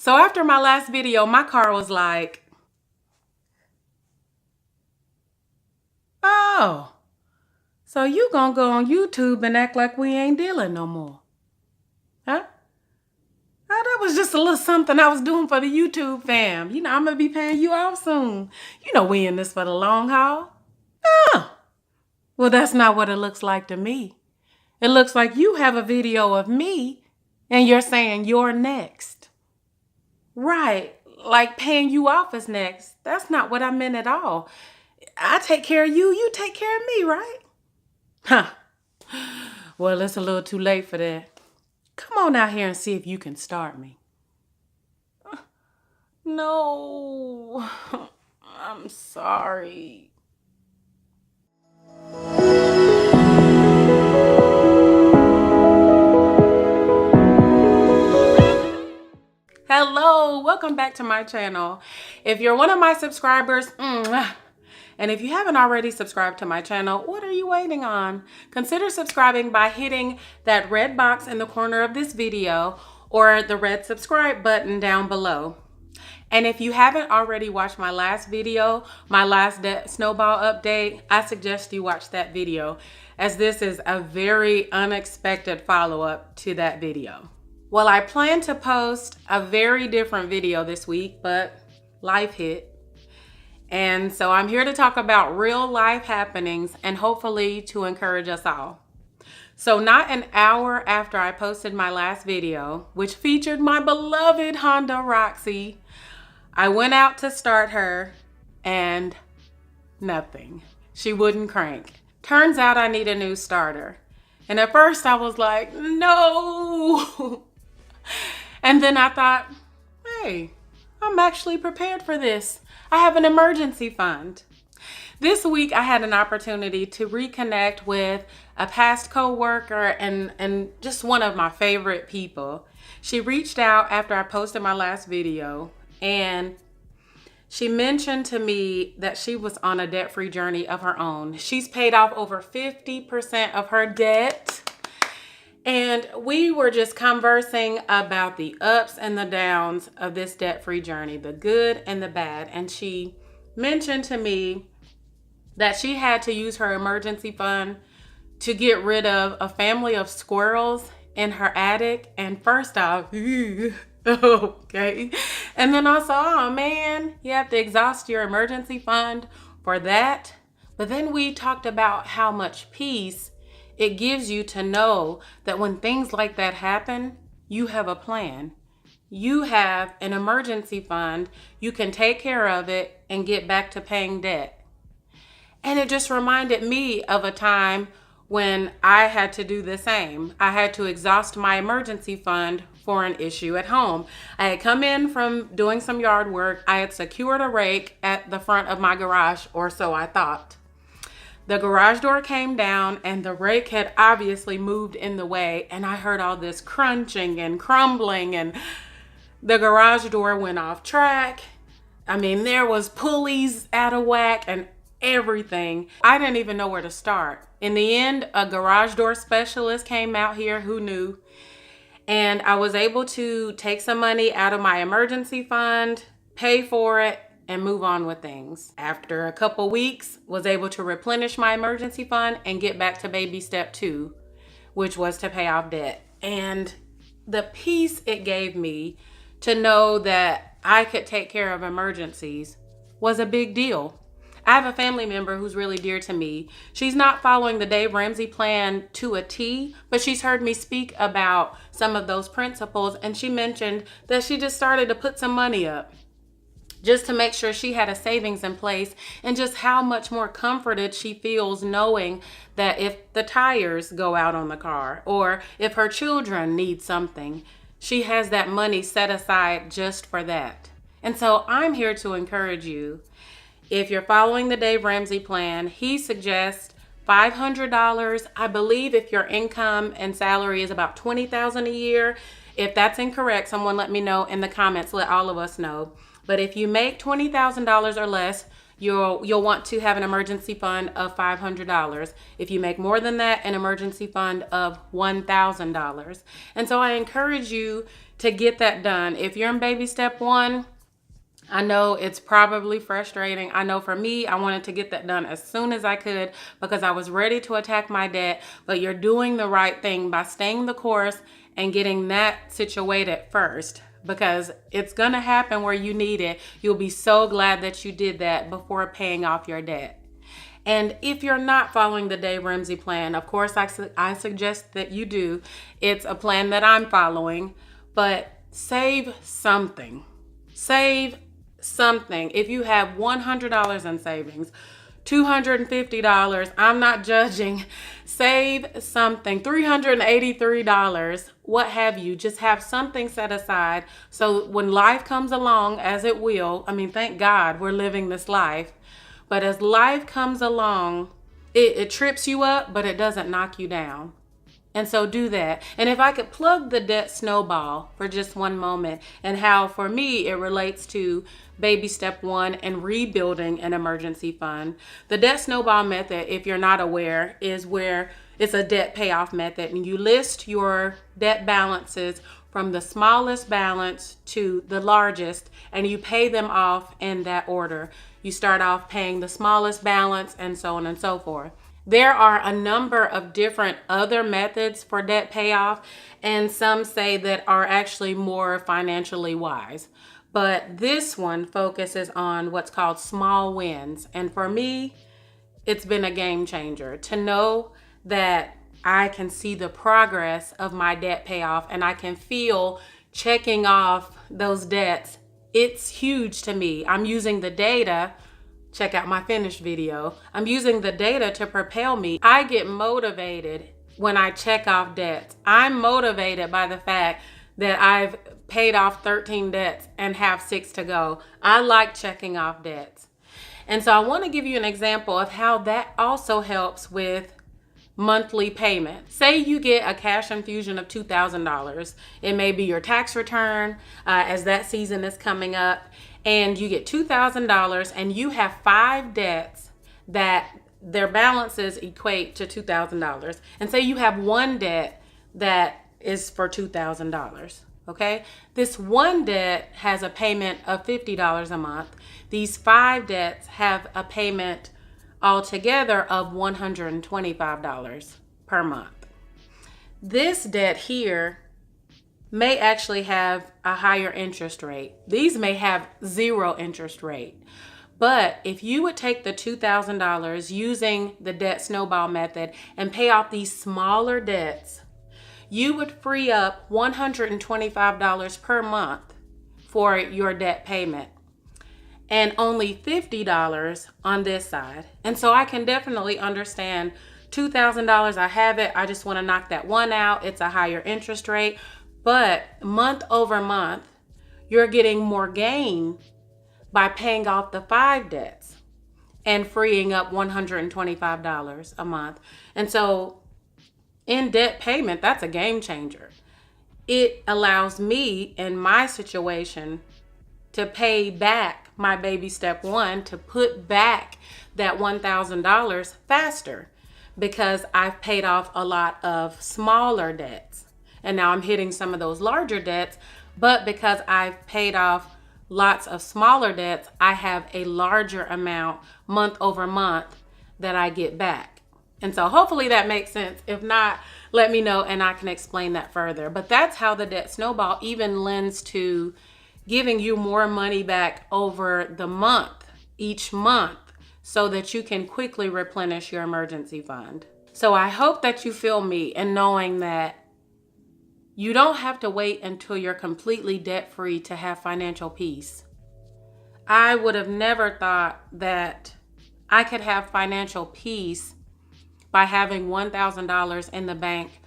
So after my last video, my car was like, oh, so you gonna go on YouTube and act like we ain't dealing no more. Huh? Oh, that was just a little something I was doing for the YouTube fam. You know, I'm gonna be paying you off soon. You know we in this for the long haul. Oh, well, that's not what it looks like to me. It looks like you have a video of me and you're saying you're next. Right, like paying you off is next. That's not what I meant at all. I take care of you, you take care of me, right? Huh. Well, it's a little too late for that. Come on out here and see if you can start me. No, I'm sorry. Hello, welcome back to my channel. If you're one of my subscribers, and if you haven't already subscribed to my channel, what are you waiting on? Consider subscribing by hitting that red box in the corner of this video or the red subscribe button down below. And if you haven't already watched my last video, my last Snowball update, I suggest you watch that video, as this is a very unexpected follow-up to that video. Well, I plan to post a very different video this week, but life hit. And so I'm here to talk about real life happenings and hopefully to encourage us all. So not an hour after I posted my last video, which featured my beloved Honda Roxy, I went out to start her and nothing. She wouldn't crank. Turns out I need a new starter. And at first I was like, no. And then I thought, hey, I'm actually prepared for this. I have an emergency fund. This week I had an opportunity to reconnect with a past coworker and just one of my favorite people. She reached out after I posted my last video and she mentioned to me that she was on a debt-free journey of her own. She's paid off over 50% of her debt. And we were just conversing about the ups and the downs of this debt-free journey, the good and the bad. And she mentioned to me that she had to use her emergency fund to get rid of a family of squirrels in her attic. And first off, okay. And then also, oh man, you have to exhaust your emergency fund for that. But then we talked about how much peace it gives you to know that when things like that happen, you have a plan. You have an emergency fund. You can take care of it and get back to paying debt. And it just reminded me of a time when I had to do the same. I had to exhaust my emergency fund for an issue at home. I had come in from doing some yard work. I had secured a rake at the front of my garage, or so I thought. The garage door came down and the rake had obviously moved in the way, and I heard all this crunching and crumbling and the garage door went off track. I mean, there was pulleys out of whack and everything. I didn't even know where to start. In the end, a garage door specialist came out here, who knew, and I was able to take some money out of my emergency fund, pay for it, and move on with things. After a couple weeks, was able to replenish my emergency fund and get back to baby step 2, which was to pay off debt. And the peace it gave me to know that I could take care of emergencies was a big deal. I have a family member who's really dear to me. She's not following the Dave Ramsey plan to a T, but she's heard me speak about some of those principles, and she mentioned that she just started to put some money up just to make sure she had a savings in place, and just how much more comforted she feels knowing that if the tires go out on the car or if her children need something, she has that money set aside just for that. And so I'm here to encourage you. If you're following the Dave Ramsey plan, he suggests $500. I believe if your income and salary is about $20,000 a year. If that's incorrect, someone let me know in the comments, let all of us know. But if you make $20,000 or less, you'll want to have an emergency fund of $500. If you make more than that, an emergency fund of $1,000. And so I encourage you to get that done. If you're in baby step 1, I know it's probably frustrating. I know for me, I wanted to get that done as soon as I could because I was ready to attack my debt, but you're doing the right thing by staying the course and getting that situated first, because it's going to happen where you need it. You'll be so glad that you did that before paying off your debt. And if you're not following the Dave Ramsey plan, of course, I suggest that you do. It's a plan that I'm following, but save something. Save something. If you have $100 in savings, $250, I'm not judging. Save something, $383, what have you. Just have something set aside so when life comes along, as it will, I mean, thank God we're living this life, but as life comes along, it trips you up, but it doesn't knock you down. And so do that. And if I could plug the debt snowball for just one moment, and how for me it relates to baby step 1 and rebuilding an emergency fund. The debt snowball method, if you're not aware, is where it's a debt payoff method, and you list your debt balances from the smallest balance to the largest, and you pay them off in that order. You start off paying the smallest balance and so on and so forth. There are a number of different other methods for debt payoff, and some say that are actually more financially wise. But this one focuses on what's called small wins. And for me, it's been a game changer to know that I can see the progress of my debt payoff and I can feel checking off those debts. It's huge to me. I'm using the data. Check out my finished video. I'm using the data to propel me. I get motivated when I check off debts. I'm motivated by the fact that I've paid off 13 debts and have 6 to go. I like checking off debts. And so I want to give you an example of how that also helps with monthly payment. Say you get a cash infusion of $2,000. It may be your tax return as that season is coming up, and you get $2,000 and you have 5 debts that their balances equate to $2,000. And say you have one debt that is for $2,000. Okay, this one debt has a payment of $50 a month. These 5 debts have a payment altogether of $125 per month. This debt here may actually have a higher interest rate. These may have 0 interest rate. But if you would take the $2,000 using the debt snowball method and pay off these smaller debts, you would free up $125 per month for your debt payment and only $50 on this side. And so I can definitely understand $2,000, I have it. I just want to knock that one out. It's a higher interest rate, but month over month, you're getting more gain by paying off the 5 debts and freeing up $125 a month. And so in debt payment, that's a game changer. It allows me in my situation to pay back my baby step 1, to put back that $1,000 faster because I've paid off a lot of smaller debts. And now I'm hitting some of those larger debts, but because I've paid off lots of smaller debts, I have a larger amount month over month that I get back. And so hopefully that makes sense. If not, let me know and I can explain that further. But that's how the debt snowball even lends to giving you more money back over the month, each month, so that you can quickly replenish your emergency fund. So I hope that you feel me in knowing that you don't have to wait until you're completely debt-free to have financial peace. I would have never thought that I could have financial peace by having $1,000 in the bank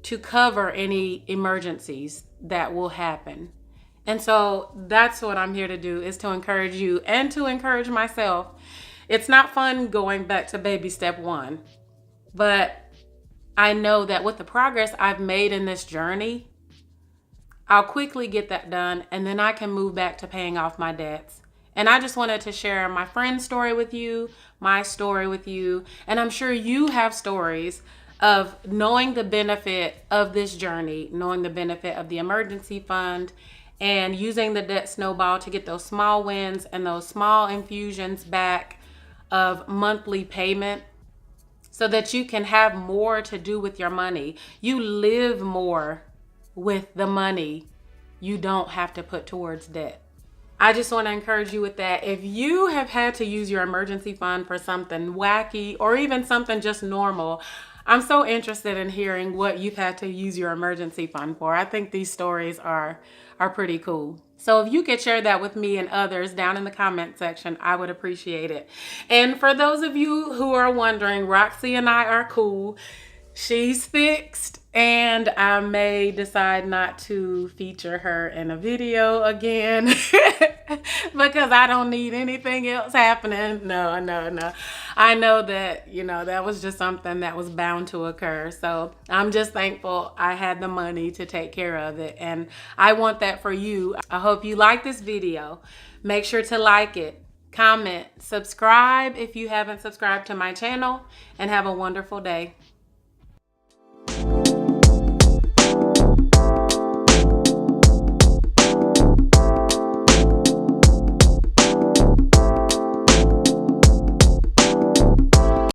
to cover any emergencies that will happen. And so that's what I'm here to do, is to encourage you and to encourage myself. It's not fun going back to baby step 1, but I know that with the progress I've made in this journey, I'll quickly get that done, and then I can move back to paying off my debts And I just wanted to share my friend's story with you, my story with you, and I'm sure you have stories of knowing the benefit of this journey, knowing the benefit of the emergency fund, and using the debt snowball to get those small wins and those small infusions back of monthly payment so that you can have more to do with your money. You live more with the money you don't have to put towards debt. I just want to encourage you with that. If you have had to use your emergency fund for something wacky or even something just normal, I'm so interested in hearing what you've had to use your emergency fund for. I think these stories are pretty cool. So if you could share that with me and others down in the comment section, I would appreciate it. And for those of you who are wondering, Roxy and I are cool. She's fixed, and I may decide not to feature her in a video again because I don't need anything else happening. No. I know that, that was just something that was bound to occur. So I'm just thankful I had the money to take care of it. And I want that for you. I hope you like this video. Make sure to like it, comment, subscribe if you haven't subscribed to my channel, and have a wonderful day.